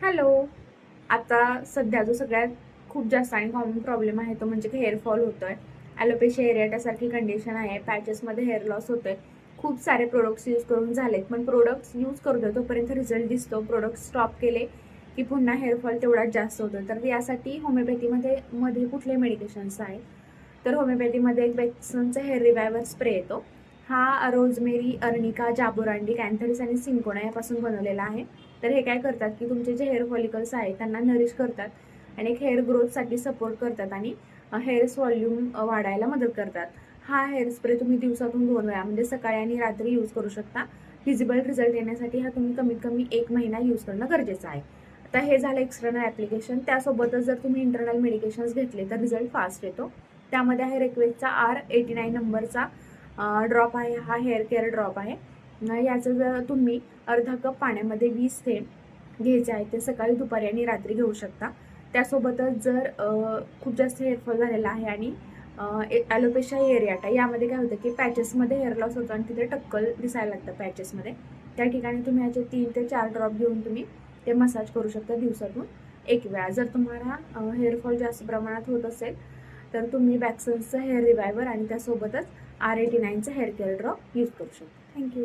Hello. आता सध्या जो सगळ्यात खूप जास्त आणि कॉमन प्रॉब्लेम आहे तो म्हणजे हेअर फॉल होतोय. ॲलोपेशिया एरियाटासारखी कंडिशन आहे. पॅचेसमध्ये हेअर लॉस होतोय. खूप सारे प्रोडक्ट्स यूज करून झालेत, पण प्रोडक्ट्स यूज करतोय तोपर्यंत रिझल्ट दिसतो. प्रोडक्ट स्टॉप केले की पुन्हा हेअर फॉल तेवढाच जास्त होतो. तर यासाठी होमिओपॅथीमध्ये कुठले मेडिकेशन्स आहेत? तर होमिओपॅथीमध्ये एक बेक्सनचा हेअर रिवायवर स्प्रे येतो. हा रोजमेरी, अर्निका, जाबोरांडी, कॅन्थरीस आणि सिंकोना यापासून बनवलेला आहे. तर हे काय करतात की तुमचे जे हेअर फॉलिकल्स आहेत त्यांना नरिश करतात आणि एक हेअर ग्रोथसाठी सपोर्ट करतात आणि हेअर्स व्हॉल्यूम वाढायला मदत करतात. हा हेअर स्प्रे तुम्ही दिवसातून 2 वेळा म्हणजे सकाळी आणि रात्री यूज करू शकता. व्हिजिबल रिझल्ट येण्यासाठी हा तुम्ही कमीत कमी 1 महिना यूज करणं गरजेचं आहे. आता हे झालं एक्सटर्नल ॲप्लिकेशन. त्यासोबतच जर तुम्ही इंटरनल मेडिकेशन्स घेतले तर रिझल्ट फास्ट येतो. त्यामध्ये आहे रिक्वेस्टचा R89 नंबरचा ड्रॉप आहे. हा हेअर केअर ड्रॉप आहे. याचं जर तुम्ही अर्धा कप पाण्यामध्ये 20 थेंब घ्यायचे आहे. ते सकाळी, दुपारी आणि रात्री घेऊ शकता. त्यासोबतच जर खूप जास्त हेअरफॉल झालेला आहे आणि ॲलोपेशिया एरियाटा यामध्ये काय होतं की पॅचेसमध्ये हेअर लॉस होतो आणि तिथे टक्कल दिसायला लागतं पॅचेसमध्ये. त्या ठिकाणी तुम्ही याचे 3 ते 4 ड्रॉप घेऊन तुम्ही ते मसाज करू शकता दिवसातून 1 वेळा. जर तुम्हाला हेअरफॉल जास्त प्रमाणात होत असेल तर तुम्ही बॅक्सनचं हेअर रिवायवर आणि त्यासोबतच R89चं हेअर केअर ड्रॉप यूज करू शकता. थँक्यू.